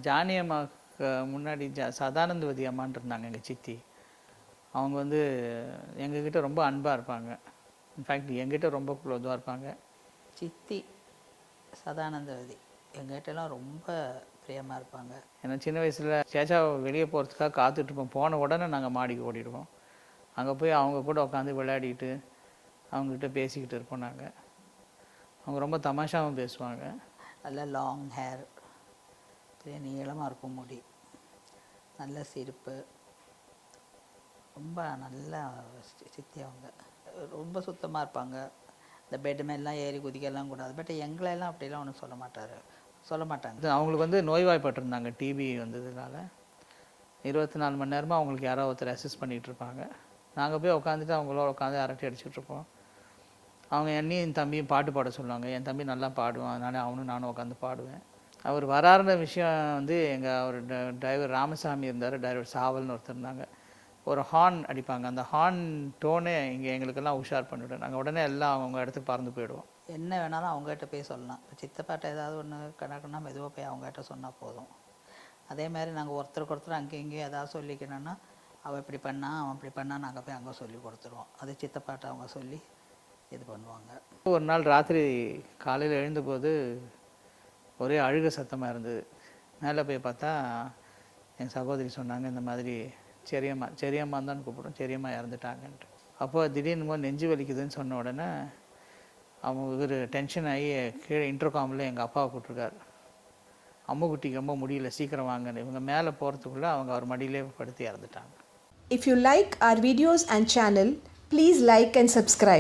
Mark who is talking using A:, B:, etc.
A: Johnny அம்மாவுக்கு முன்னாடி சதானந்தவதி அம்மான்னு இருந்தாங்க எங்கள் சித்தி. அவங்க வந்து எங்ககிட்ட ரொம்ப அன்பாக இருப்பாங்க. இன்ஃபேக்ட் எங்கிட்ட ரொம்ப க்ளோஸாக இருப்பாங்க.
B: சித்தி சதானந்தவதி எங்கிட்டலாம் ரொம்ப பிரியமாக இருப்பாங்க.
A: ஏன்னா சின்ன வயசில் சேச்சாவை வெளியே போகிறதுக்காக காத்துட்ருப்போம். போன உடனே நாங்கள் மாடிக்கு ஓடிடுவோம். அங்கே போய் அவங்க கூட உட்காந்து விளையாடிட்டு அவங்ககிட்ட பேசிக்கிட்டு இருப்போம் நாங்கள். அவங்க ரொம்ப தமாஷாகவும் பேசுவாங்க.
B: நல்ல லாங் ஹேர், பெரிய நீளமாக இருக்கும் முடி, நல்ல சிரிப்பு, ரொம்ப நல்ல சித்தி. அவங்க ரொம்ப சுத்தமாக இருப்பாங்க. இந்த பெட் மேலாம் ஏறி குதிக்கலாம் கூடாது. பட் எங்களெல்லாம் அப்படிலாம் ஒன்றும் சொல்ல மாட்டாங்க.
A: அவங்களுக்கு வந்து நோய்வாய்ப்பட்டிருந்தாங்க. டிபி வந்ததுனால 24 மணி நேரமாக அவங்களுக்கு யாரோ ஒருத்தர் அசிஸ்ட் பண்ணிகிட்டு இருப்பாங்க. நாங்கள் போய் உட்காந்துட்டு அவங்களோட உட்காந்து அரட்டை அடிச்சுட்டு இருப்போம். அவங்க என்னையும் என் தம்பியும் பாட்டு பாட சொல்லுவாங்க. என் தம்பி நல்லா பாடுவான், அதனால் அவனும் நானும் உட்காந்து பாடுவேன். அவர் வராருன விஷயம் வந்து அவர் டிரைவர் ராமசாமி இருந்தார், டிரைவர் சாவல்னு ஒருத்தர் இருந்தாங்க. ஒரு ஹார்ன் அடிப்பாங்க. அந்த ஹார்ன் டோனே இங்கே எங்களுக்கெல்லாம் உஷார் பண்ணிவிடும். நாங்கள் உடனே எல்லாம் அவங்க இடத்துக்கு பறந்து போயிடுவோம்.
B: என்ன வேணாலும் அவங்ககிட்ட போய் சொல்லலாம். இப்போ சித்தப்பாட்ட ஏதாவது ஒன்று கணக்குன்னா மெதுவாக போய் அவங்ககிட்ட சொன்னால் போதும். அதே மாதிரி நாங்கள் ஒருத்தருக்கு அங்கே இங்கேயும் ஏதாவது சொல்லிக்கணும்னா, அவள் இப்படி பண்ணா அவன் இப்படி பண்ணால் நாங்கள் போய் அங்கே சொல்லி கொடுத்துருவோம். அது சித்தப்பாட்ட அவங்க சொல்லி இது பண்ணுவாங்க.
A: ஒரு நாள் ராத்திரி காலையில் எழுந்தபோது ஒரே அழுக சத்தமாக இருந்தது. மேலே போய் பார்த்தா என் சகோதரி சொன்னாங்க, இந்த மாதிரி செரியம்மா தான் கூப்பிடும், செரியம்மா இறந்துட்டாங்கன்ட்டு. அப்போ திடீர்னு போது நெஞ்சு வலிக்குதுன்னு சொன்ன உடனே அவங்க இவர் டென்ஷன் ஆகி கீழே இன்டர்காமில் எங்கள் அப்பாவை கூப்பிட்ருக்காரு. அம்முக்குட்டிக்கு ரொம்ப முடியல, சீக்கிரம் வாங்கன்னு. இவங்க மேலே போகிறதுக்குள்ளே அவங்க அவர் மடியிலே படுத்து இறந்துட்டாங்க.
C: If you like our videos and channel, please like and subscribe.